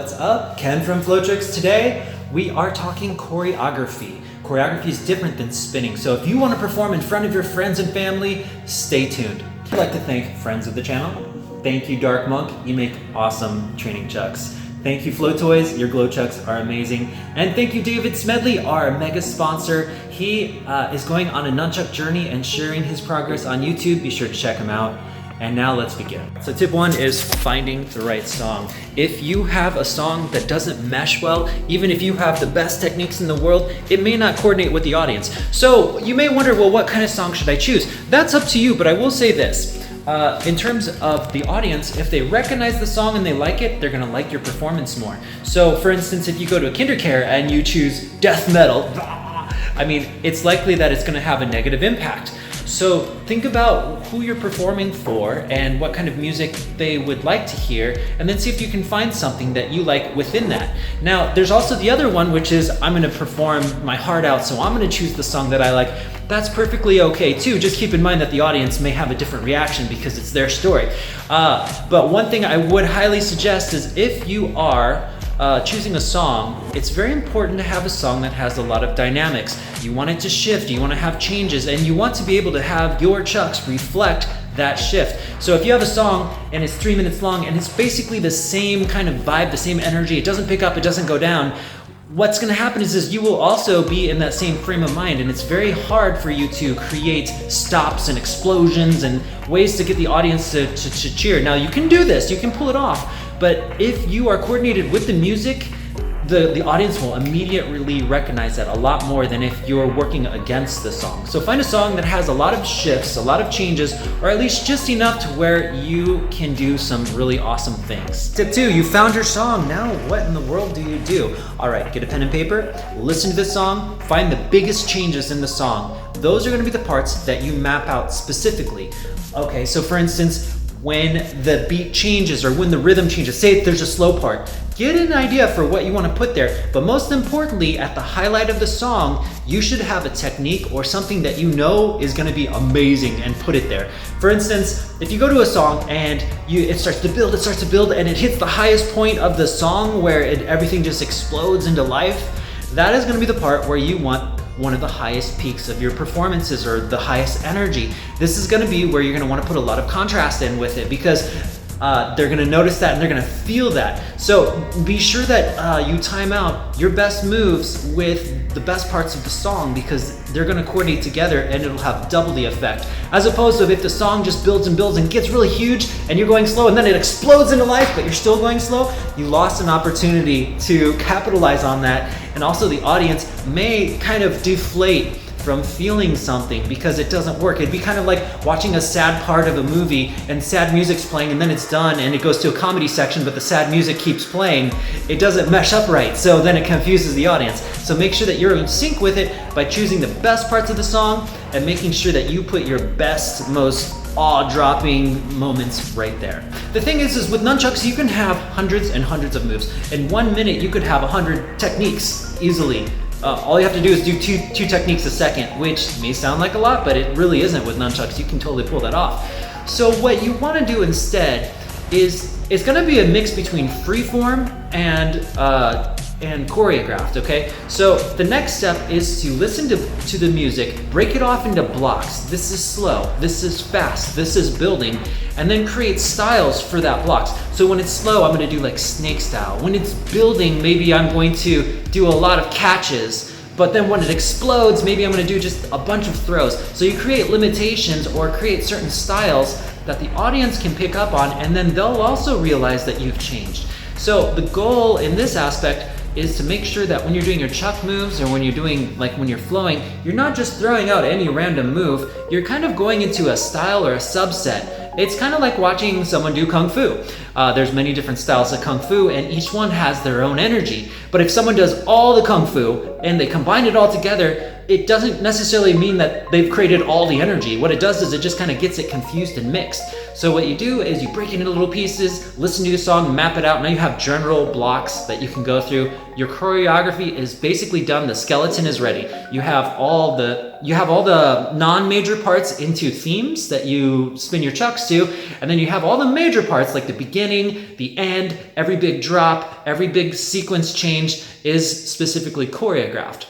What's up? Ken from Flowtricks. Today we are talking choreography. Choreography is different than spinning, so if you want to perform in front of your friends and family, stay tuned. I'd like to thank friends of the channel. Thank you, Dark Monk. You make awesome training chucks. Thank you, Flow Toys. Your glow chucks are amazing. And thank you, David Smedley, our mega sponsor. He is going on a nunchuck journey and sharing his progress on YouTube. Be sure to check him out. And now let's begin. So tip one is finding the right song. If you have a song that doesn't mesh well, even if you have the best techniques in the world, it may not coordinate with the audience. So you may wonder, well, what kind of song should I choose? That's up to you, but I will say this. In terms of the audience, if they recognize the song and they like it, they're gonna like your performance more. So for instance, if you go to a kindercare and you choose death metal, I mean, it's likely that it's gonna have a negative impact. So think about who you're performing for and what kind of music they would like to hear, and then see if you can find something that you like within that. Now, there's also the other one, which is I'm gonna perform my heart out, so I'm gonna choose the song that I like. That's perfectly okay too. Just keep in mind that the audience may have a different reaction because it's their story. But one thing I would highly suggest is if you are choosing a song, it's very important to have a song that has a lot of dynamics. You want it to shift, you want to have changes, and you want to be able to have your chucks reflect that shift. So if you have a song and it's 3 minutes long and it's basically the same kind of vibe, the same energy, it doesn't pick up, it doesn't go down, what's going to happen is you will also be in that same frame of mind, and it's very hard for you to create stops and explosions and ways to get the audience to cheer. Now you can do this, you can pull it off, but if you are coordinated with the music, the audience will immediately recognize that a lot more than if you're working against the song. So find a song that has a lot of shifts, a lot of changes, or at least just enough to where you can do some really awesome things. Tip two, you found your song. Now what in the world do you do? All right, get a pen and paper, listen to the song, find the biggest changes in the song. Those are gonna be the parts that you map out specifically. Okay, so for instance, when the beat changes or when the rhythm changes, say there's a slow part, get an idea for what you want to put there. But most importantly, at the highlight of the song, you should have a technique or something that you know is going to be amazing and put it there. For instance, if you go to a song and it starts to build, and it hits the highest point of the song where everything just explodes into life, that is going to be the part where you want one of the highest peaks of your performances or the highest energy. This is gonna be where you're gonna wanna put a lot of contrast in with it because they're gonna notice that and they're gonna feel that. So be sure that you time out your best moves with the best parts of the song because they're gonna coordinate together and it'll have double the effect. As opposed to if the song just builds and builds and gets really huge and you're going slow and then it explodes into life but you're still going slow, you lost an opportunity to capitalize on that. And also the audience may kind of deflate from feeling something because it doesn't work. It'd be kind of like watching a sad part of a movie and sad music's playing and then it's done and it goes to a comedy section but the sad music keeps playing. It doesn't mesh up right, so then it confuses the audience. So make sure that you're in sync with it by choosing the best parts of the song and making sure that you put your best, most awe-dropping moments right there. The thing is with nunchucks, you can have hundreds and hundreds of moves. In 1 minute, you could have 100 techniques easily. All you have to do is do two techniques a second, which may sound like a lot, but it really isn't with nunchucks. You can totally pull that off. So what you want to do instead is, it's going to be a mix between freeform and choreographed, okay? So the next step is to listen to the music, break it off into blocks. This is slow, this is fast, this is building, and then create styles for that blocks. So when it's slow, I'm gonna do like snake style. When it's building, maybe I'm going to do a lot of catches, but then when it explodes, maybe I'm gonna do just a bunch of throws. So you create limitations or create certain styles that the audience can pick up on, and then they'll also realize that you've changed. So the goal in this aspect is to make sure that when you're doing your chuck moves or when you're doing, like when you're flowing, you're not just throwing out any random move, you're kind of going into a style or a subset. It's kind of like watching someone do Kung Fu. There's many different styles of Kung Fu and each one has their own energy. But if someone does all the Kung Fu and they combine it all together, it doesn't necessarily mean that they've created all the energy. What it does is it just kind of gets it confused and mixed. So what you do is you break it into little pieces, listen to the song, map it out. Now you have general blocks that you can go through. Your choreography is basically done. The skeleton is ready. You have all the non-major parts into themes that you spin your chucks to, and then you have all the major parts like the beginning, the end, every big drop, every big sequence change is specifically choreographed.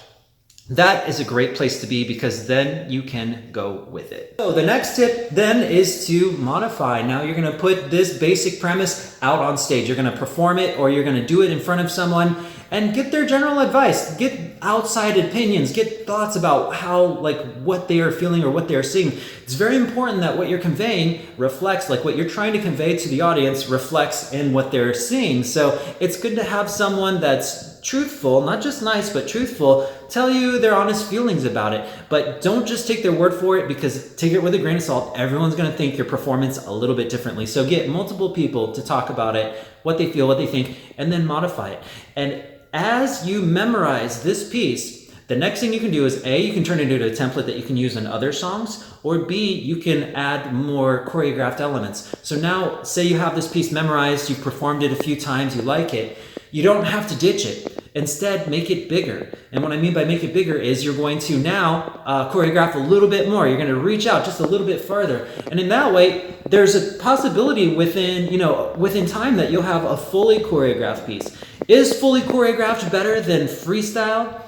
That is a great place to be because then you can go with it. So the next tip then is to modify. Now you're gonna put this basic premise out on stage. You're gonna perform it or you're gonna do it in front of someone and get their general advice, get outside opinions, get thoughts about how, like, what they are feeling or what they are seeing. It's very important that what you're conveying reflects, like what you're trying to convey to the audience reflects in what they're seeing. So it's good to have someone that's truthful, not just nice, but truthful, tell you their honest feelings about it. But don't just take their word for it, because take it with a grain of salt. Everyone's gonna think your performance a little bit differently. So get multiple people to talk about it, what they feel, what they think, and then modify it. And as you memorize this piece, the next thing you can do is A, you can turn it into a template that you can use in other songs, or B, you can add more choreographed elements. So now, say you have this piece memorized, you've performed it a few times, you like it, you don't have to ditch it. Instead, make it bigger. And what I mean by make it bigger is you're going to now choreograph a little bit more. You're going to reach out just a little bit further. And in that way, there's a possibility within time that you'll have a fully choreographed piece. Is fully choreographed better than freestyle?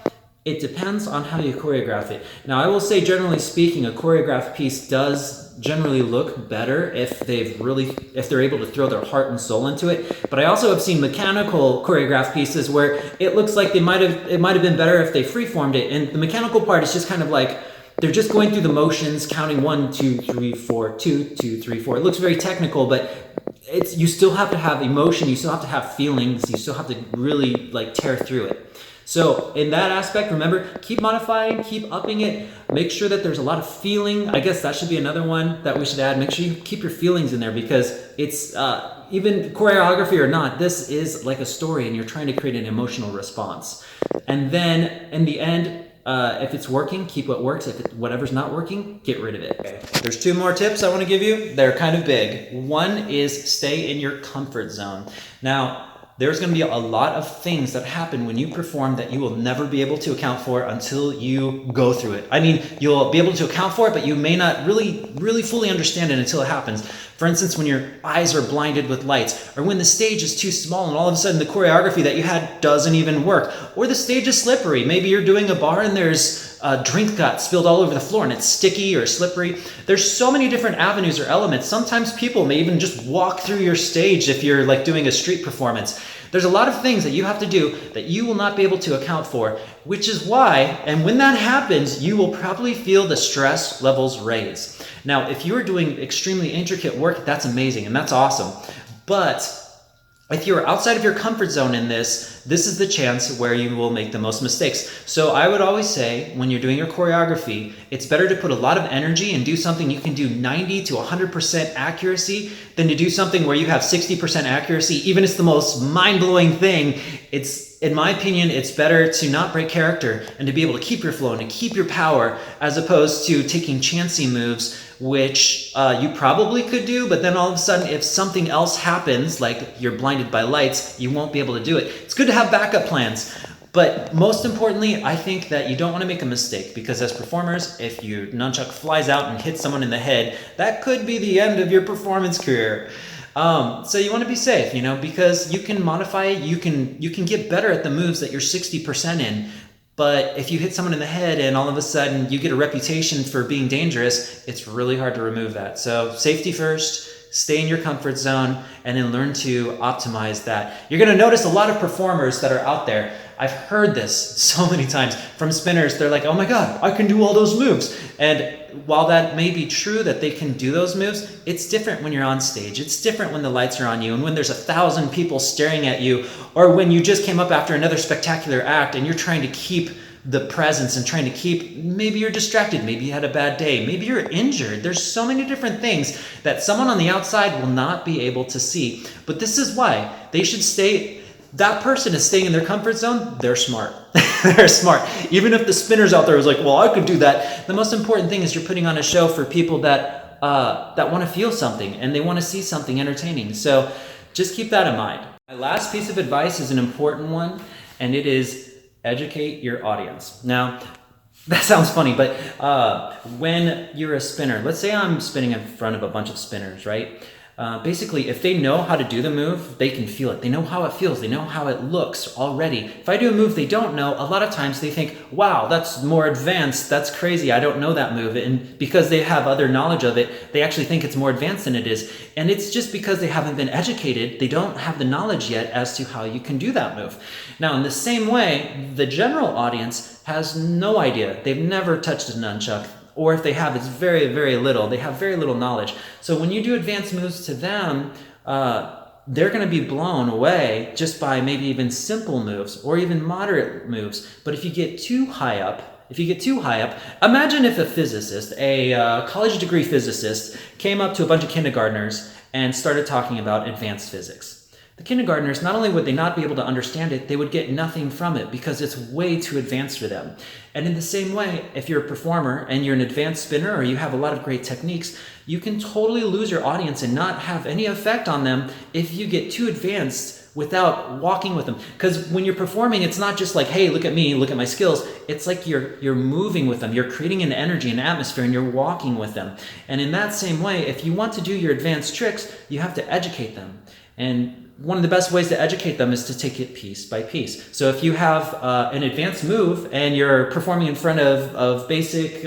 It depends on how you choreograph it. Now, I will say, generally speaking, a choreographed piece does generally look better if they're able to throw their heart and soul into it. But I also have seen mechanical choreographed pieces where it looks like it might have been better if they freeformed it. And the mechanical part is just kind of like they're just going through the motions, counting 1, 2, 3, 4, 2, 2, 3, 4. It looks very technical, but you still have to have emotion. You still have to have feelings. You still have to really like tear through it. So in that aspect, remember, keep modifying, keep upping it. Make sure that there's a lot of feeling. I guess that should be another one that we should add. Make sure you keep your feelings in there, because it's even choreography or not, this is like a story and you're trying to create an emotional response. And then in the end, if it's working, keep what works. If whatever's not working, get rid of it. Okay. There's 2 more tips I want to give you. They're kind of big. One is stay in your comfort zone. Now, there's going to be a lot of things that happen when you perform that you will never be able to account for until you go through it. I mean, you'll be able to account for it, but you may not really fully understand it until it happens. For instance, when your eyes are blinded with lights, or when the stage is too small and all of a sudden the choreography that you had doesn't even work, or the stage is slippery. Maybe you're doing a bar and there's a drink got spilled all over the floor and it's sticky or slippery. There's so many different avenues or elements. Sometimes people may even just walk through your stage if you're like doing a street performance. There's a lot of things that you have to do that you will not be able to account for, which is why, and when that happens, you will probably feel the stress levels raise. Now, if you're doing extremely intricate work, that's amazing and that's awesome. But if you're outside of your comfort zone in this is the chance where you will make the most mistakes. So I would always say, when you're doing your choreography, it's better to put a lot of energy and do something you can do 90 to 100% accuracy than to do something where you have 60% accuracy. Even if it's the most mind-blowing thing, in my opinion, it's better to not break character and to be able to keep your flow and to keep your power, as opposed to taking chancy moves, which you probably could do, but then all of a sudden, if something else happens, like you're blinded by lights, you won't be able to do it. It's good to have backup plans. But most importantly, I think that you don't want to make a mistake, because as performers, if your nunchuck flies out and hits someone in the head, that could be the end of your performance career. So you want to be safe, because you can modify it, you can get better at the moves that you're 60% in. But if you hit someone in the head and all of a sudden you get a reputation for being dangerous, it's really hard to remove that. So safety first, stay in your comfort zone, and then learn to optimize that. You're going to notice a lot of performers that are out there. I've heard this so many times from spinners. They're like, oh my God, I can do all those moves. And while that may be true that they can do those moves, it's different when you're on stage. It's different when the lights are on you and when there's 1,000 people staring at you, or when you just came up after another spectacular act and you're trying to keep the presence and trying to keep, maybe you're distracted, maybe you had a bad day, maybe you're injured. There's so many different things that someone on the outside will not be able to see. But this is why they should stay that person is staying in their comfort zone, they're smart. They're smart. Even if the spinners out there is like, well, I could do that. The most important thing is you're putting on a show for people that want to feel something and they want to see something entertaining. So just keep that in mind. My last piece of advice is an important one, and it is educate your audience. Now, that sounds funny, but when you're a spinner, let's say I'm spinning in front of a bunch of spinners, right? Basically, if they know how to do the move, they can feel it. They know how it feels. They know how it looks already. If I do a move they don't know, a lot of times they think, wow, that's more advanced. That's crazy. I don't know that move. And because they have other knowledge of it, they actually think it's more advanced than it is. And it's just because they haven't been educated. They don't have the knowledge yet as to how you can do that move. Now, in the same way, the general audience has no idea. They've never touched a nunchuck. Or if they have, it's very, very little. They have very little knowledge. So when you do advanced moves to them, they're going to be blown away just by maybe even simple moves or even moderate moves. But if you get too high up, imagine if a physicist, a college degree physicist, came up to a bunch of kindergartners and started talking about advanced physics. The kindergartners, not only would they not be able to understand it, they would get nothing from it because it's way too advanced for them. And in the same way, if you're a performer and you're an advanced spinner or you have a lot of great techniques, you can totally lose your audience and not have any effect on them if you get too advanced without walking with them. Because when you're performing, it's not just like, hey, look at me, look at my skills. It's like you're moving with them. You're creating an energy, an atmosphere, and you're walking with them. And in that same way, if you want to do your advanced tricks, you have to educate them. And one of the best ways to educate them is to take it piece by piece. So if you have an advanced move and you're performing in front of basic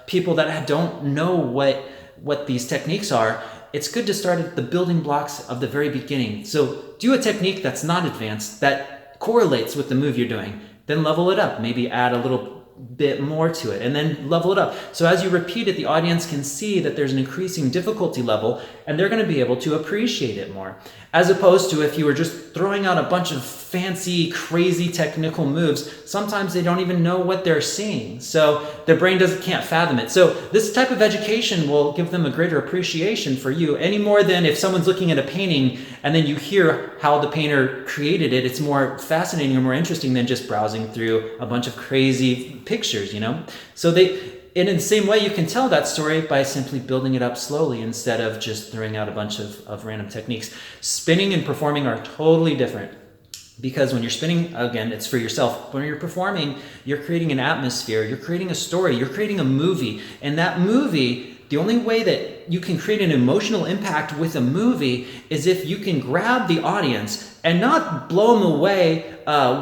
people that don't know what these techniques are, it's good to start at the building blocks of the very beginning. So do a technique that's not advanced, that correlates with the move you're doing. Then level it up, maybe add a little bit more to it, and then level it up. So as you repeat it, the audience can see that there's an increasing difficulty level, and they're going to be able to appreciate it more. As opposed to if you were just throwing out a bunch of fancy, crazy technical moves, sometimes they don't even know what they're seeing. So their brain can't fathom it. So this type of education will give them a greater appreciation for you, any more than if someone's looking at a painting and then you hear how the painter created it. It's more fascinating or more interesting than just browsing through a bunch of crazy pictures, you know? So and in the same way, you can tell that story by simply building it up slowly instead of just throwing out a bunch of random techniques. Spinning and performing are totally different. Because when you're spinning, again, it's for yourself. When you're performing, you're creating an atmosphere, you're creating a story, you're creating a movie. And that movie, the only way that you can create an emotional impact with a movie is if you can grab the audience and not blow them away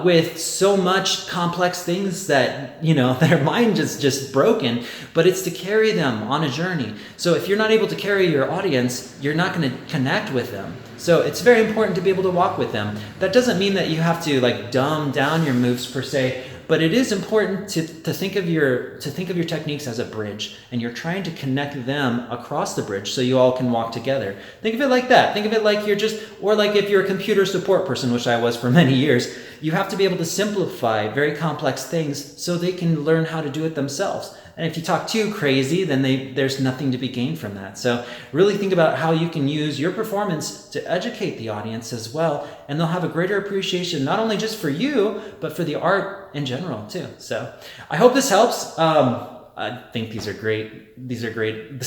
with so much complex things that, their mind is just broken, but it's to carry them on a journey. So if you're not able to carry your audience, you're not going to connect with them. So it's very important to be able to walk with them. That doesn't mean that you have to dumb down your moves per se, but it is important to think of your techniques as a bridge, and you're trying to connect them across the bridge so you all can walk together. Think of it like that. Think of it like or like if you're a computer support person, which I was for many years, you have to be able to simplify very complex things so they can learn how to do it themselves. And if you talk too crazy, then there's nothing to be gained from that. So really think about how you can use your performance to educate the audience as well, and they'll have a greater appreciation, not only just for you, but for the art in general too. So I hope this helps. I think these are great. This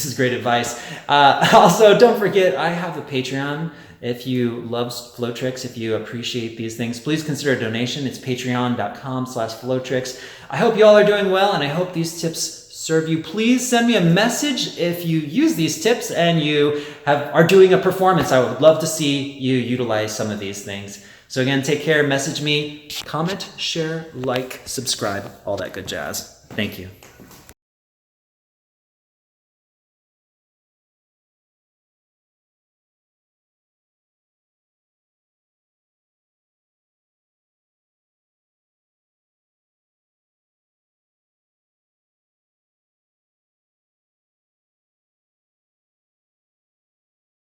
is great advice. Also, don't forget, I have a Patreon. If you love flowtricks, if you appreciate these things, please consider a donation. It's patreon.com/flowtricks. I hope you all are doing well, and I hope these tips serve you. Please send me a message if you use these tips and you are doing a performance. I would love to see you utilize some of these things. So again, take care, message me, comment, share, like, subscribe, all that good jazz. Thank you.